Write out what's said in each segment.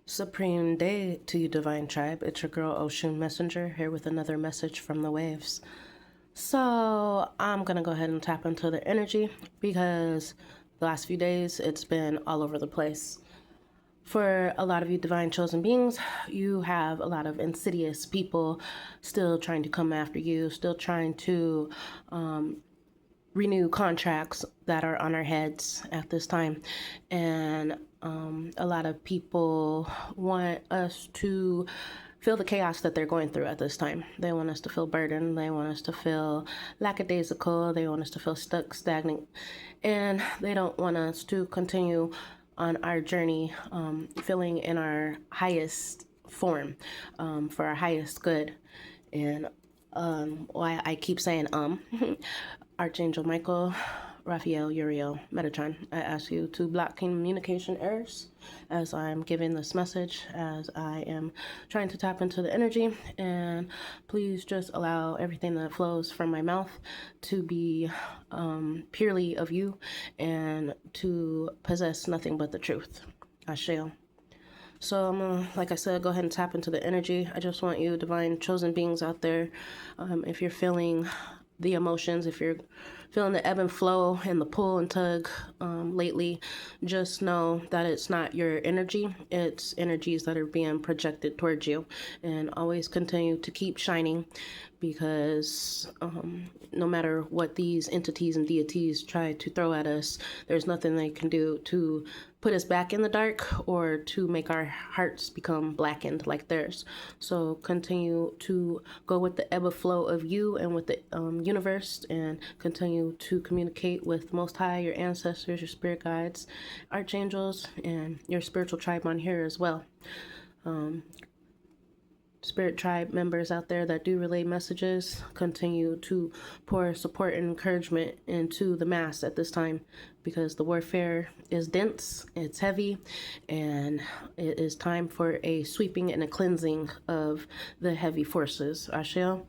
Supreme day to you, Divine Tribe. It's your girl, Ocean Messenger, here with another message from the waves. So, I'm going to go ahead and tap into the energy because the last few days it's been all over the place. For a lot of you divine chosen beings, you have a lot of insidious people still trying to come after you, still trying to renew contracts that are on our heads at this time. And a lot of people want us to feel the chaos that they're going through at this time. They want us to feel burdened. They want us to feel lackadaisical. They want us to feel stuck, stagnant. And they don't want us to continue on our journey, feeling in our highest form, for our highest good. And why I keep saying Archangel Michael, Raphael, Uriel, Metatron, I ask you to block communication errors as I'm giving this message, as I am trying to tap into the energy, and please just allow everything that flows from my mouth to be purely of you and to possess nothing but the truth. I shall. So I'm gonna, like I said, go ahead and tap into the energy. I just want you divine chosen beings out there, if you're feeling the emotions, if you're feeling the ebb and flow and the pull and tug lately, just know that it's not your energy, it's energies that are being projected towards you. And always continue to keep shining, because no matter what these entities and deities try to throw at us, there's nothing they can do to put us back in the dark or to make our hearts become blackened like theirs. So continue to go with the ebb and flow of you and with the universe, and continue to communicate with Most High, your ancestors, your spirit guides, archangels, and your spiritual tribe on here as well. Spirit tribe members out there that do relay messages, continue to pour support and encouragement into the mass at this time, because the warfare is dense, it's heavy, and it is time for a sweeping and a cleansing of the heavy forces. Ashel.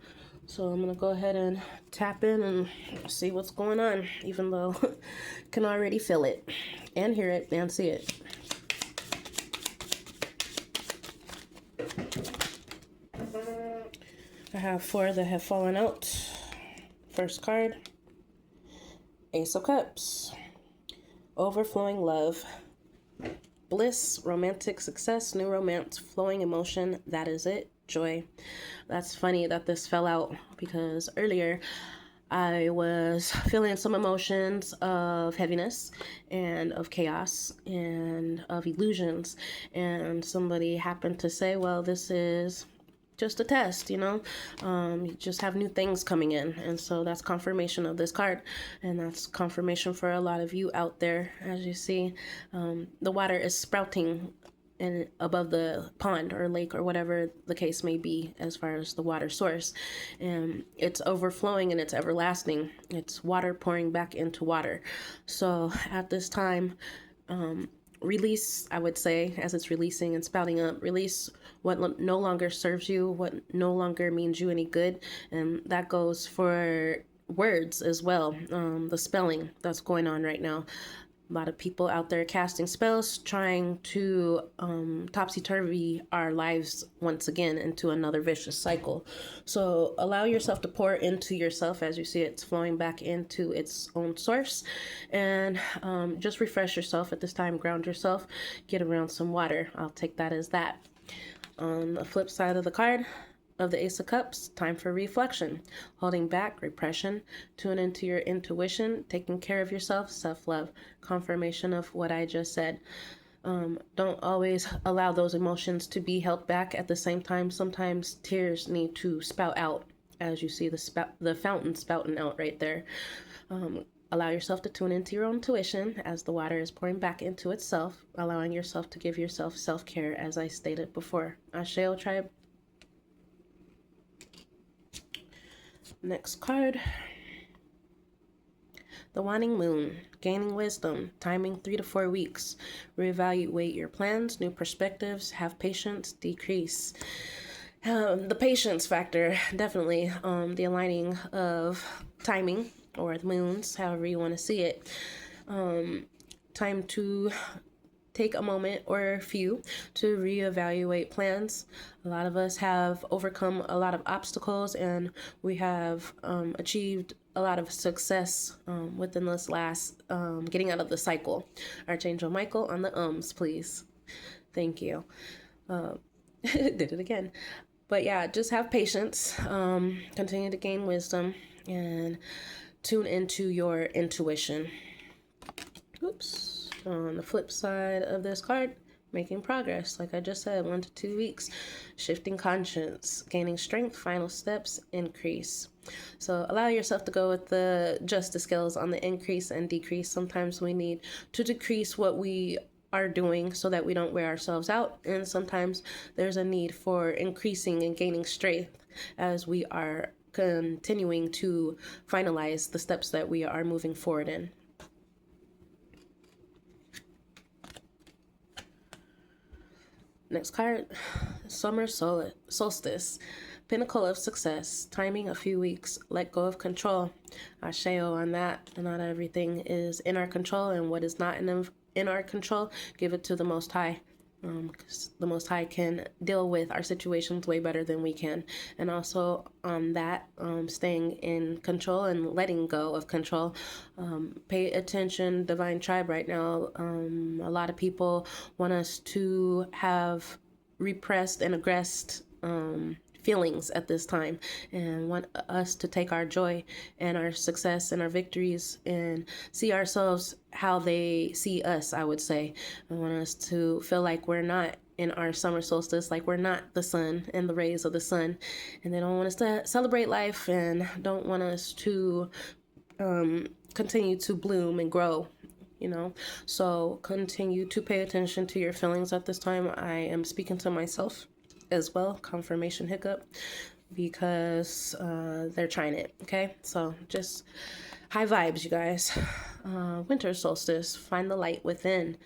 So I'm gonna go ahead and tap in and see what's going on, even though I can already feel it and hear it and see it. I have 4 that have fallen out. First card, Ace of Cups. Overflowing love. Bliss, romantic success, new romance, flowing emotion. That is it. Joy. That's funny that this fell out, because earlier I was feeling some emotions of heaviness and of chaos and of illusions. And somebody happened to say, well, this is just a test, you just have new things coming in. And so that's confirmation of this card, and that's confirmation for a lot of you out there. As you see, the water is sprouting and above the pond or lake or whatever the case may be, as far as the water source, and it's overflowing and it's everlasting. It's water pouring back into water. So at this time, release, I would say, as it's releasing and spouting up, release what no longer serves you, what no longer means you any good. And that goes for words as well. The spelling that's going on right now. A lot of people out there casting spells, trying to topsy-turvy our lives once again into another vicious cycle. So allow yourself to pour into yourself. As you see, it's flowing back into its own source. And just refresh yourself at this time, ground yourself, get around some water. I'll take that as that. On the flip side of the card, of the Ace of Cups, time for reflection. Holding back, repression, tune into your intuition, taking care of yourself, self-love. Confirmation of what I just said. Don't always allow those emotions to be held back at the same time. Sometimes tears need to spout out, as you see the fountain spouting out right there. Allow yourself to tune into your own intuition as the water is pouring back into itself, allowing yourself to give yourself self-care, as I stated before. Asheo tribe. Next card, the Waning Moon. Gaining wisdom, timing 3 to 4 weeks. Reevaluate your plans, new perspectives, have patience, decrease. The patience factor, definitely. The aligning of timing, or the moons, however you want to see it. Time to take a moment or a few to reevaluate plans. A lot of us have overcome a lot of obstacles, and we have achieved a lot of success within this last getting out of the cycle. Archangel Michael on the please. Thank you. Did it again. But yeah, just have patience, continue to gain wisdom, and tune into your intuition. Oops. On the flip side of this card, making progress. Like I just said, 1 to 2 weeks. Shifting conscience, gaining strength, final steps, increase. So allow yourself to go with the justice scales on the increase and decrease. Sometimes we need to decrease what we are doing so that we don't wear ourselves out, and sometimes there's a need for increasing and gaining strength as we are continuing to finalize the steps that we are moving forward in. Next card, summer solstice, pinnacle of success, timing a few weeks, let go of control. Asheo on that. Not everything is in our control, and what is not in our control, give it to the Most High. Because the Most High can deal with our situations way better than we can. And also on that, staying in control and letting go of control. Pay attention, Divine Tribe, right now. A lot of people want us to have repressed and aggressed feelings at this time, and want us to take our joy and our success and our victories and see ourselves how they see us, I would say. I want us to feel like we're not in our summer solstice, like we're not the sun and the rays of the sun, and they don't want us to celebrate life and don't want us to continue to bloom and grow. So continue to pay attention to your feelings at this time. I am speaking to myself as well, confirmation hiccup, because they're trying it. Okay, so just high vibes, you guys. Winter solstice, find the light within.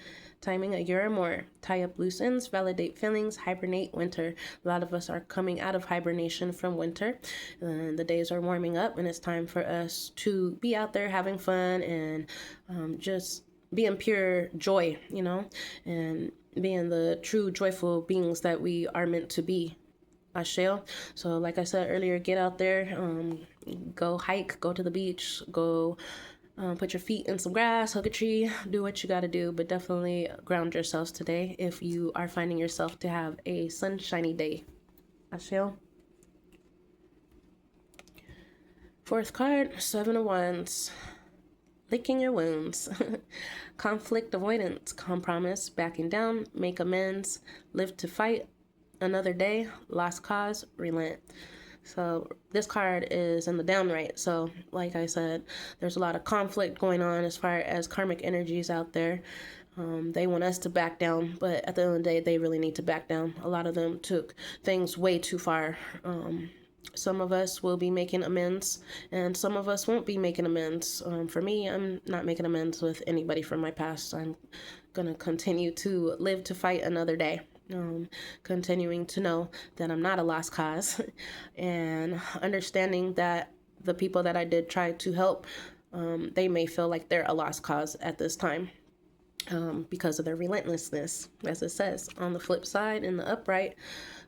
Timing a year or more, tie up loose ends, validate feelings, hibernate winter. A lot of us are coming out of hibernation from winter, and the days are warming up, and it's time for us to be out there having fun and just be in pure joy, and being the true joyful beings that we are meant to be. Asheo. So like I said earlier, get out there, go hike, go to the beach, go put your feet in some grass, hug a tree, do what you got to do, but definitely ground yourselves today if you are finding yourself to have a sunshiny day. Asheo. Fourth card, 7 of Wands. Licking your wounds. Conflict avoidance, compromise, backing down, make amends, live to fight, another day, lost cause, relent. So this card is in the downright. So like I said, there's a lot of conflict going on as far as karmic energies out there. They want us to back down, but at the end of the day, they really need to back down. A lot of them took things way too far. Some of us will be making amends, and some of us won't be making amends. For me, I'm not making amends with anybody from my past. I'm going to continue to live to fight another day. Continuing to know that I'm not a lost cause, and understanding that the people that I did try to help, they may feel like they're a lost cause at this time. Because of their relentlessness, as it says on the flip side in the upright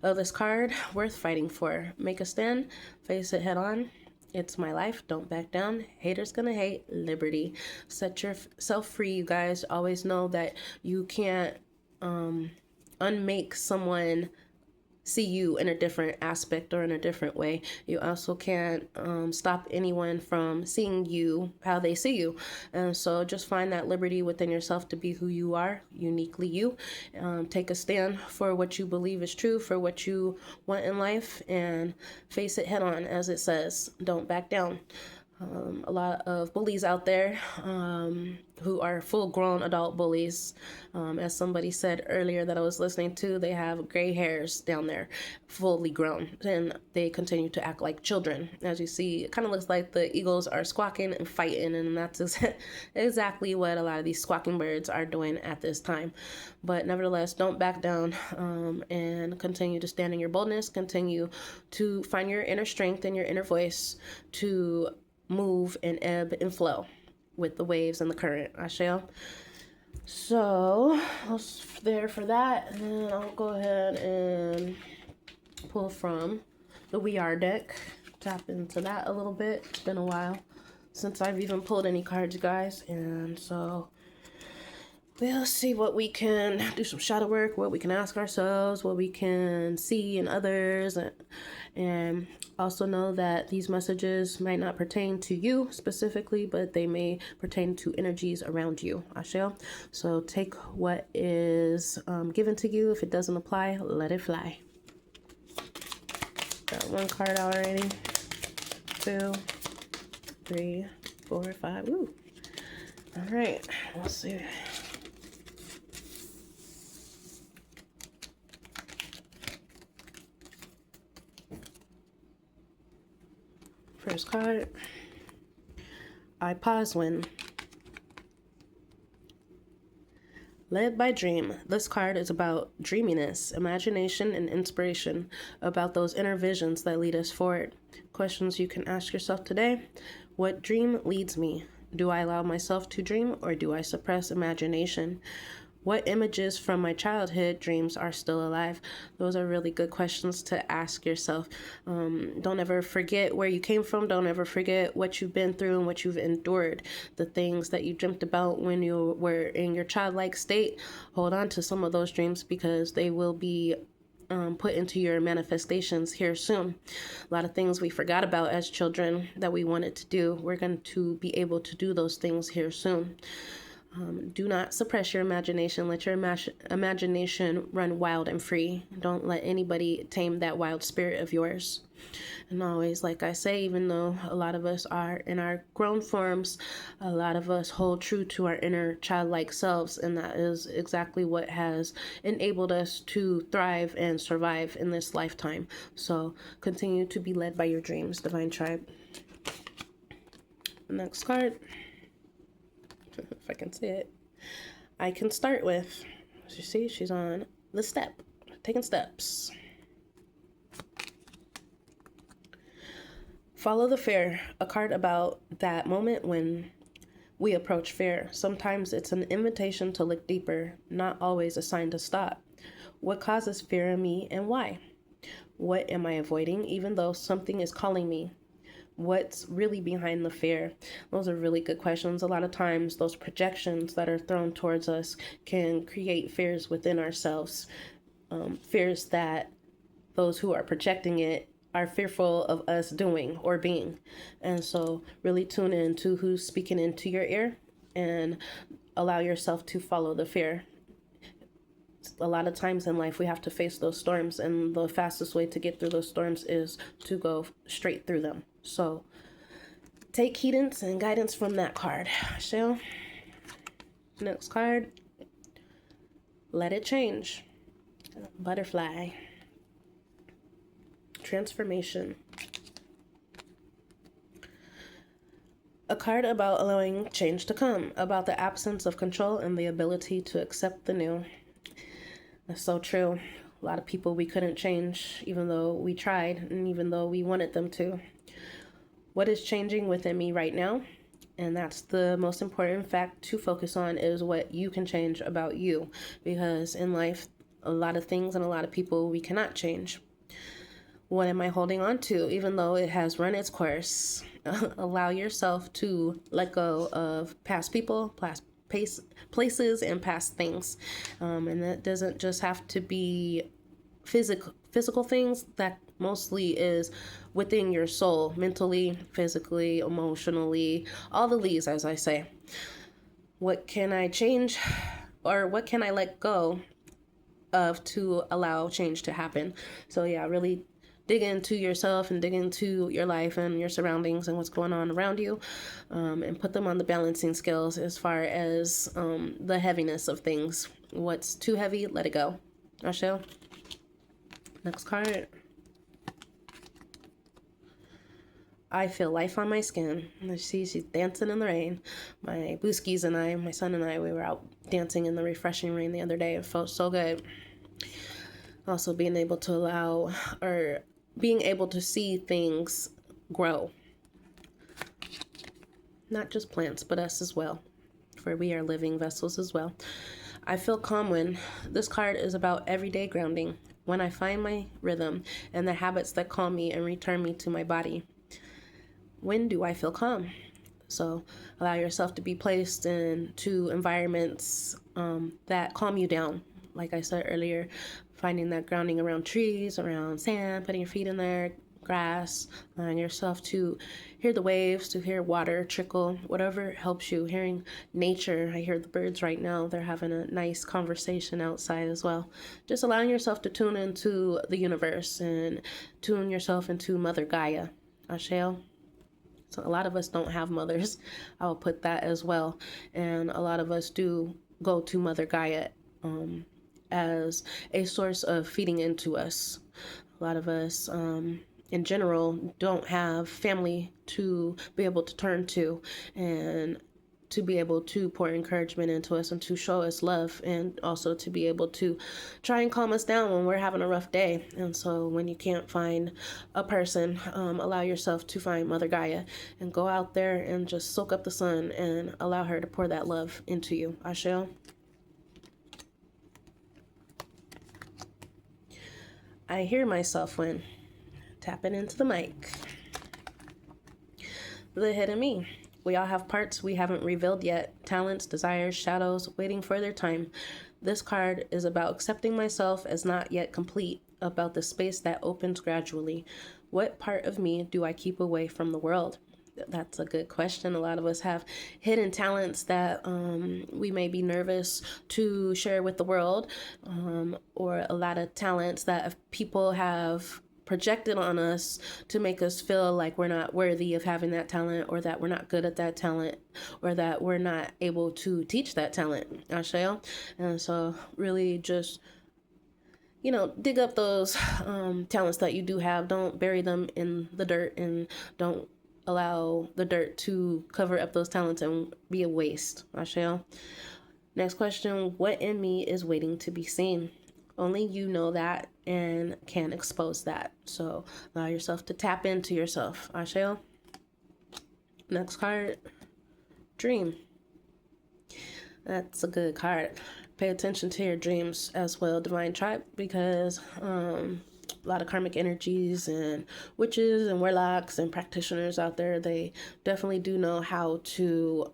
of this card, worth fighting for. Make a stand, face it head on. It's my life, don't back down. Haters gonna hate, liberty. Set yourself free, you guys. Always know that you can't unmake someone see you in a different aspect or in a different way. You also can't stop anyone from seeing you how they see you. And so just find that liberty within yourself to be who you are, uniquely you. Take a stand for what you believe is true, for what you want in life, and face it head on, as it says. Don't back down. A lot of bullies out there who are full-grown adult bullies. As somebody said earlier that I was listening to, they have gray hairs down there, fully grown, and they continue to act like children. As you see, it kind of looks like the eagles are squawking and fighting, and that's exactly what a lot of these squawking birds are doing at this time. But nevertheless, don't back down, and continue to stand in your boldness, continue to find your inner strength and your inner voice to move and ebb and flow with the waves and the current. Asheo. So I was there for that, and then I'll go ahead and pull from the We Are deck. Tap into that a little bit. It's been a while since I've even pulled any cards, guys, and so we'll see what we can do, some shadow work, what we can ask ourselves, what we can see in others, and also know that these messages might not pertain to you specifically, but they may pertain to energies around you. Ashe. So take what is given to you. If it doesn't apply, let it fly. Got one card already. 2, 3, 4, 5. Ooh. All right. Let's see. First card. I pause when led by dream. This card is about dreaminess, imagination, and inspiration, about those inner visions that lead us forward. Questions you can ask yourself today. What dream leads me? Do I allow myself to dream, or do I suppress imagination? What images from my childhood dreams are still alive? Those are really good questions to ask yourself. Don't ever forget where you came from. Don't ever forget what you've been through and what you've endured. The things that you dreamt about when you were in your childlike state. Hold on to some of those dreams because they will be put into your manifestations here soon. A lot of things we forgot about as children that we wanted to do. We're going to be able to do those things here soon. Do not suppress your imagination. Let your imagination run wild and free. Don't let anybody tame that wild spirit of yours. And always, like I say, even though a lot of us are in our grown forms, a lot of us hold true to our inner childlike selves. And that is exactly what has enabled us to thrive and survive in this lifetime. So continue to be led by your dreams, Divine Tribe. Next card. If I can see it, I can start with, as you see, she's on the step, taking steps. Follow the fear, a card about that moment when we approach fear. Sometimes it's an invitation to look deeper, not always a sign to stop. What causes fear in me and why? What am I avoiding even though something is calling me? What's really behind the fear? Those are really good questions. A lot of times those projections that are thrown towards us can create fears within ourselves. Fears that those who are projecting it are fearful of us doing or being. And so really tune in to who's speaking into your ear and allow yourself to follow the fear. A lot of times in life we have to face those storms, and the fastest way to get through those storms is to go straight through them. So take heedance and guidance from that card. So next card, let it change. Butterfly. Transformation. A card about allowing change to come, about the absence of control and the ability to accept the new. That's so true. A lot of people we couldn't change, even though we tried and even though we wanted them to. What is changing within me right now? And that's the most important fact to focus on, is what you can change about you. Because in life, a lot of things and a lot of people we cannot change. What am I holding on to, even though it has run its course? Allow yourself to let go of past people, past places, and past things. And that doesn't just have to be physical things. That mostly is within your soul, mentally, physically, emotionally, all the leaves, as I say. What can I change, or what can I let go of to allow change to happen? So yeah, really dig into yourself and dig into your life and your surroundings and what's going on around you, and put them on the balancing scales as far as the heaviness of things. What's too heavy, let it go. Ashe. Next card. I feel life on my skin. I see she's dancing in the rain. My booskies and I, my son and I, we were out dancing in the refreshing rain the other day. It felt so good. Also being able to see things grow. Not just plants, but us as well. for we are living vessels as well. I feel calm when. This card is about everyday grounding. When I find my rhythm and the habits that calm me and return me to my body. When do I feel calm? So allow yourself to be placed into environments that calm you down. Like I said earlier, finding that grounding around trees, around sand, putting your feet in there, grass, allowing yourself to hear the waves, to hear water trickle, whatever helps you. Hearing nature, I hear the birds right now. They're having a nice conversation outside as well. Just allowing yourself to tune into the universe and tune yourself into Mother Gaia. Asheo. So a lot of us don't have mothers. I will put that as well. And a lot of us do go to Mother Gaia as a source of feeding into us. A lot of us, in general, don't have family to be able to turn to and to be able to pour encouragement into us and to show us love, and also to be able to try and calm us down when we're having a rough day. And so when you can't find a person, allow yourself to find Mother Gaia and go out there and just soak up the sun and allow her to pour that love into you. Asheo. I hear myself when. Tapping into the mic. The hidden me. We all have parts we haven't revealed yet, talents, desires, shadows, waiting for their time. This card is about accepting myself as not yet complete, about the space that opens gradually. What part of me do I keep away from the world? That's a good question. A lot of us have hidden talents that we may be nervous to share with the world, or a lot of talents that people have projected on us to make us feel like we're not worthy of having that talent, or that we're not good at that talent, or that we're not able to teach that talent. Asheo. And so really just, dig up those talents that you do have. Don't bury them in the dirt, and don't allow the dirt to cover up those talents and be a waste. Asheo. Next question. What in me is waiting to be seen? Only you know that and can expose that. So allow yourself to tap into yourself. Asheo. Next card. Dream. That's a good card. Pay attention to your dreams as well, Divine Tribe, because a lot of karmic energies and witches and warlocks and practitioners out there, they definitely do know how to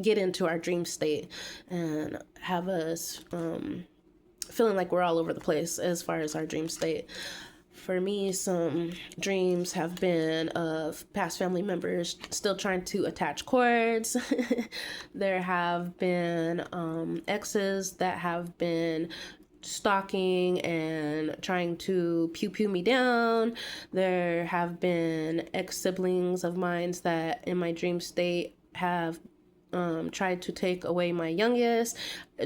get into our dream state and have us feeling like we're all over the place as far as our dream state. For me, some dreams have been of past family members still trying to attach cords. There have been exes that have been stalking and trying to pew me down. There have been ex-siblings of mine that in my dream state have tried to take away my youngest.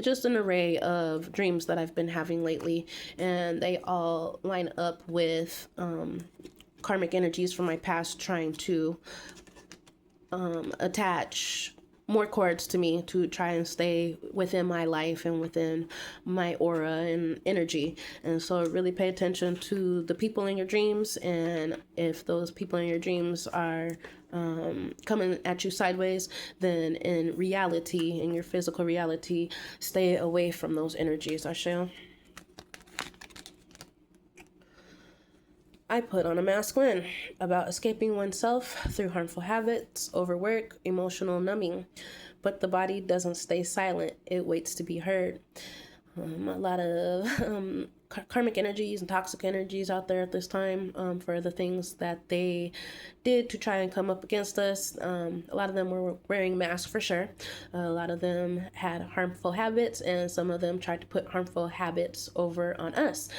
Just an array of dreams that I've been having lately, and they all line up with karmic energies from my past trying to attach more cords to me to try and stay within my life and within my aura and energy. And so really pay attention to the people in your dreams, and if those people in your dreams are coming at you sideways, then in reality, in your physical reality, stay away from those energies. Asheo. I put on a mask when, about escaping oneself through harmful habits, overwork, emotional numbing. But the body doesn't stay silent. It waits to be heard. A lot of karmic energies and toxic energies out there at this time for the things that they did to try and come up against us. A lot of them were wearing masks for sure. A lot of them had harmful habits, and some of them tried to put harmful habits over on us.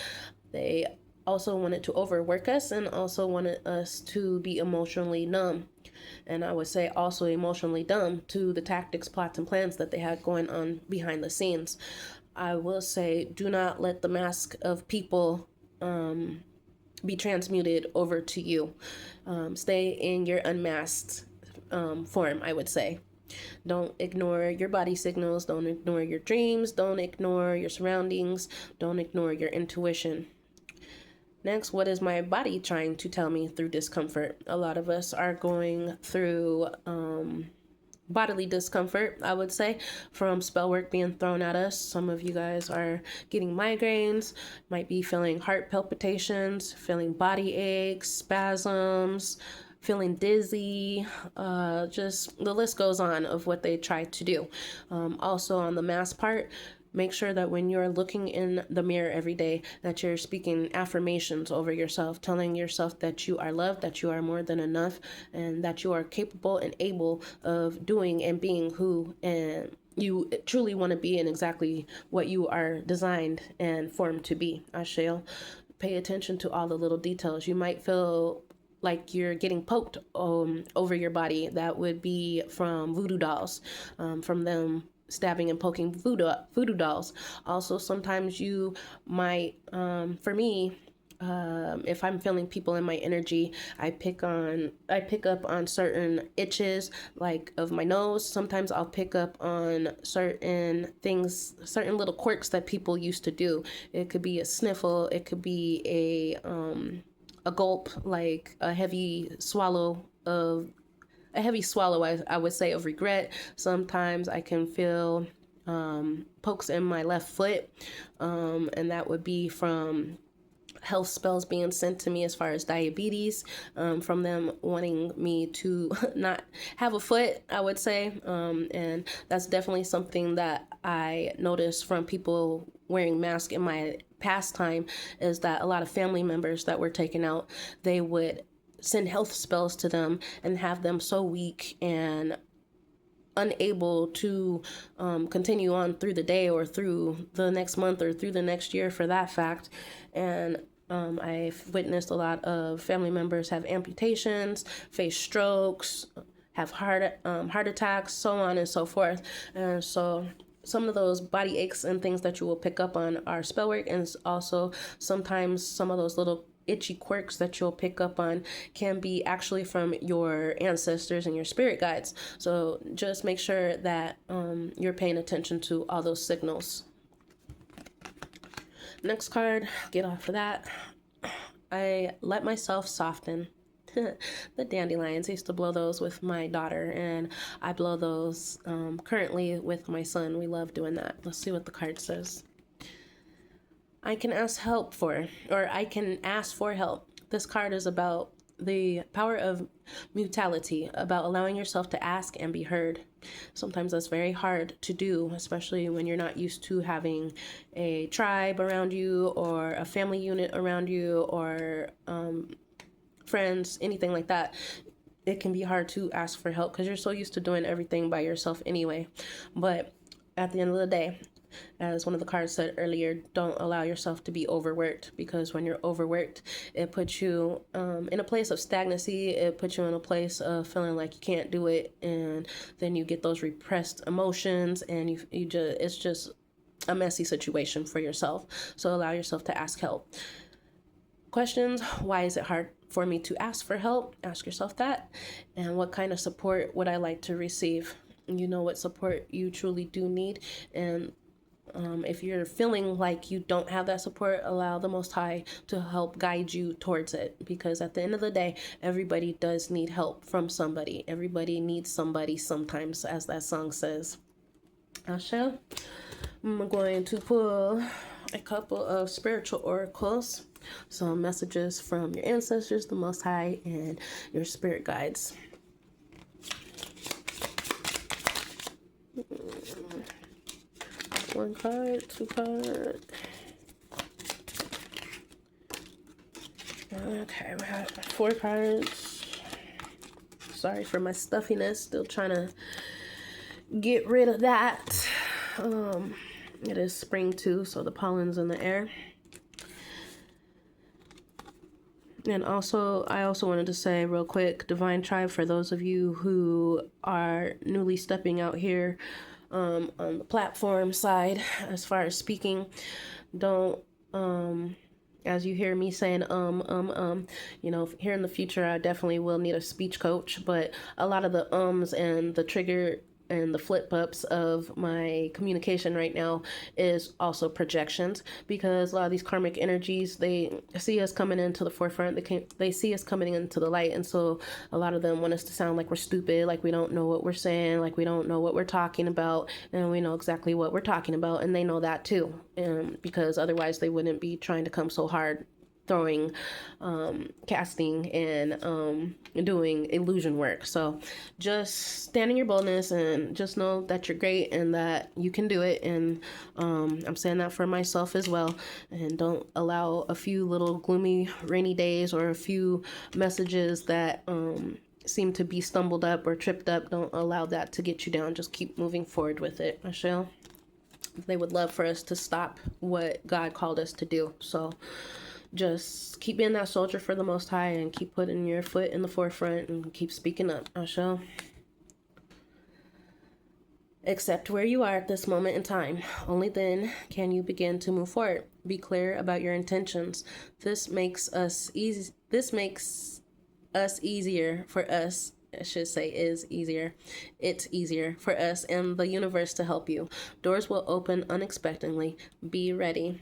They also wanted to overwork us and also wanted us to be emotionally numb. And I would say also emotionally dumb to the tactics, plots, and plans that they had going on behind the scenes. I will say, do not let the mask of people be transmuted over to you. Stay in your unmasked form, I would say. Don't ignore your body signals. Don't ignore your dreams. Don't ignore your surroundings. Don't ignore your intuition. Next, what is my body trying to tell me through discomfort? A lot of us are going through bodily discomfort, I would say, from spell work being thrown at us. Some of you guys are getting migraines, might be feeling heart palpitations, feeling body aches, spasms, feeling dizzy, just the list goes on of what they try to do. Also on the mask part, make sure that when you're looking in the mirror every day, that you're speaking affirmations over yourself, telling yourself that you are loved, that you are more than enough, and that you are capable and able of doing and being who and you truly want to be, and exactly what you are designed and formed to be. I shall pay attention to all the little details. You might feel like you're getting poked over your body. That would be from voodoo dolls, from them stabbing and poking voodoo dolls. Also, sometimes you might, for me, if I'm feeling people in my energy, I pick up on certain itches, like of my nose. Sometimes I'll pick up on certain things, certain little quirks that people used to do. It could be a sniffle, it could be a gulp, like a heavy swallow, I would say, of regret. Sometimes I can feel pokes in my left foot, and that would be from health spells being sent to me as far as diabetes, from them wanting me to not have a foot, I would say. And that's definitely something that I noticed from people wearing masks in my past time, is that a lot of family members that were taken out, they would send health spells to them and have them so weak and unable to continue on through the day or through the next month or through the next year, for that fact. And I've witnessed a lot of family members have amputations, face strokes, have heart attacks, so on and so forth. And so some of those body aches and things that you will pick up on are spell work, and also sometimes some of those little itchy quirks that you'll pick up on can be actually from your ancestors and your spirit guides. So just make sure that you're paying attention to all those signals. Next card, get off of that. I let myself soften. The dandelions, I used to blow those with my daughter, and I blow those currently with my son. We love doing that. Let's see what the card says. I can ask for help. This card is about the power of mutuality, about allowing yourself to ask and be heard. Sometimes that's very hard to do, especially when you're not used to having a tribe around you or a family unit around you or friends, anything like that. It can be hard to ask for help because you're so used to doing everything by yourself anyway. But at the end of the day, as one of the cards said earlier, don't allow yourself to be overworked, because when you're overworked, it puts you in a place of stagnancy. It puts you in a place of feeling like you can't do it, and then you get those repressed emotions, and it's just a messy situation for yourself. So allow yourself to ask help. Questions: why is it hard for me to ask for help? Ask yourself that. And what kind of support would I like to receive? You know what support you truly do need, and if you're feeling like you don't have that support, allow the Most High to help guide you towards it. Because at the end of the day, everybody does need help from somebody. Everybody needs somebody sometimes, as that song says. Asha. I'm going to pull a couple of spiritual oracles. Some messages from your ancestors, the Most High, and your spirit guides. One card, two card. Okay, we have 4 cards. Sorry for my stuffiness. Still trying to get rid of that. It is spring too, so the pollen's in the air. And also, I also wanted to say real quick, Divine Tribe, for those of you who are newly stepping out here on the platform side, as far as speaking, don't, as you hear me saying, here in the future, I definitely will need a speech coach, but a lot of the and the trigger and the flip ups of my communication right now is also projections, because a lot of these karmic energies, they see us coming into the forefront, they see us coming into the light, and so a lot of them want us to sound like we're stupid, like we don't know what we're saying, like we don't know what we're talking about, and we know exactly what we're talking about, and they know that too, and because otherwise they wouldn't be trying to come so hard throwing casting and doing illusion work. So just stand in your boldness and just know that you're great and that you can do it. And I'm saying that for myself as well. And don't allow a few little gloomy rainy days or a few messages that seem to be stumbled up or tripped up, don't allow that to get you down. Just keep moving forward with it, Michelle. They would love for us to stop what God called us to do. So just keep being that soldier for the Most High and keep putting your foot in the forefront and keep speaking up, Asha. Accept where you are at this moment in time. Only then can you begin to move forward. Be clear about your intentions. This makes us easier for us. I should say is easier. It's easier for us and the universe to help you. Doors will open unexpectedly. Be ready.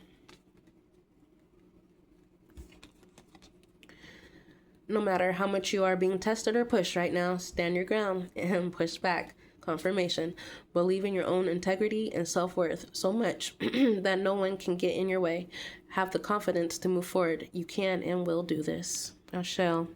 No matter how much you are being tested or pushed right now, stand your ground and push back. Confirmation. Believe in your own integrity and self-worth so much that no one can get in your way. Have the confidence to move forward. You can and will do this. I shall.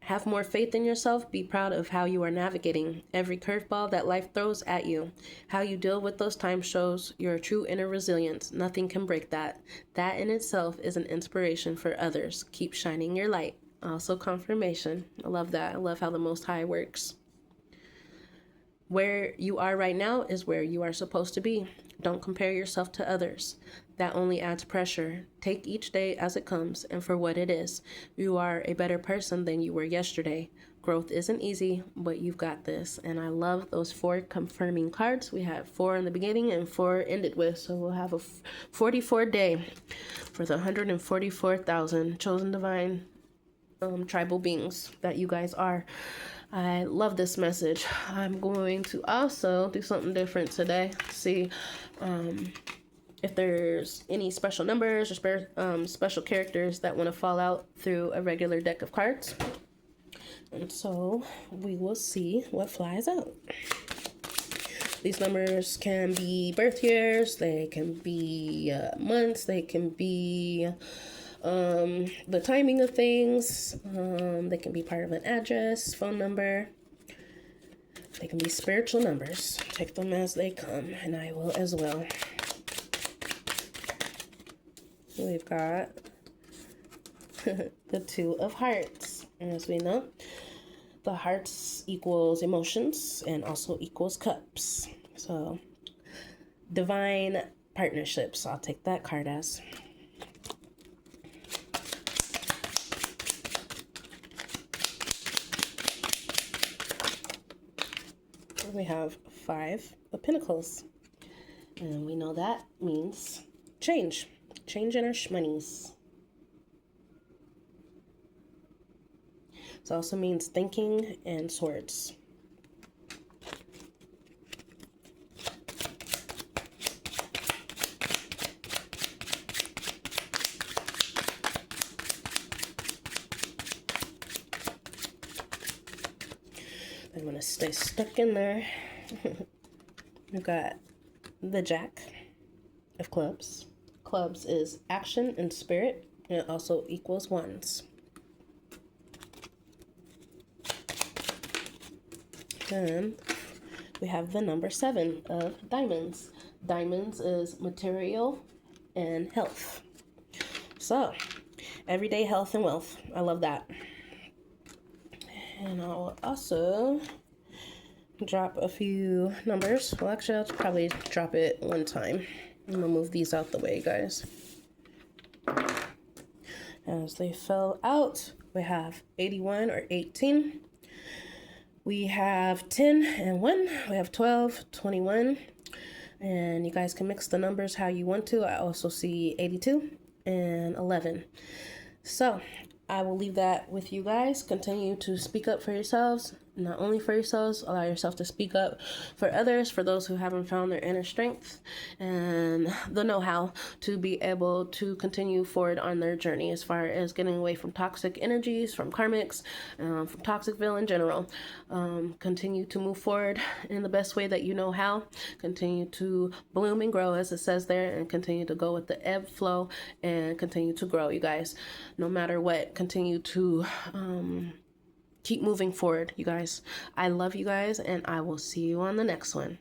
Have more faith in yourself. Be proud of how you are navigating every curveball that life throws at you. How you deal with those times shows your true inner resilience. Nothing can break that. That in itself is an inspiration for others. Keep shining your light. Also confirmation. I love that. I love how the Most High works. Where you are right now is where you are supposed to be. Don't compare yourself to others. That only adds pressure. Take each day as it comes and for what it is. You are a better person than you were yesterday. Growth isn't easy, but you've got this. And I love those 4 confirming cards. We have 4 in the beginning and 4 ended with. So we'll have a 44 day for the 144,000 chosen divine tribal beings that you guys are. I love this message. I'm going to also do something different today. See if there's any special numbers or special characters that want to fall out through a regular deck of cards. And so we will see what flies out. These numbers can be birth years, they can be months, they can be the timing of things, they can be part of an address, phone number, they can be spiritual numbers. Take them as they come, and I will as well. We've got the 2 of Hearts. And as we know, the hearts equals emotions and also equals cups. So, divine partnerships. I'll take that card as. We have 5 of Pentacles. And we know that means change. Change in our shmoneys. It also means thinking and swords. I'm going to stay stuck in there. We've got the Jack of Clubs. Clubs is action and spirit, and it also equals wands. Then we have the number 7 of Diamonds. Diamonds is material and health. So, everyday health and wealth. I love that. And I'll also drop a few numbers. Well, actually, I'll probably drop it one time. I'm going to move these out the way, guys. As they fell out, we have 81 or 18. We have 10 and 1. We have 12, 21. And you guys can mix the numbers how you want to. I also see 82 and 11. So I will leave that with you guys. Continue to speak up for yourselves. not only for yourselves, allow yourself to speak up for others, for those who haven't found their inner strength and the know-how to be able to continue forward on their journey as far as getting away from toxic energies, from karmics, from Toxicville in general. Continue to move forward in the best way that you know how. Continue to bloom and grow, as it says there, and continue to go with the ebb flow and continue to grow, you guys. No matter what, continue to keep moving forward, you guys. I love you guys, and I will see you on the next one.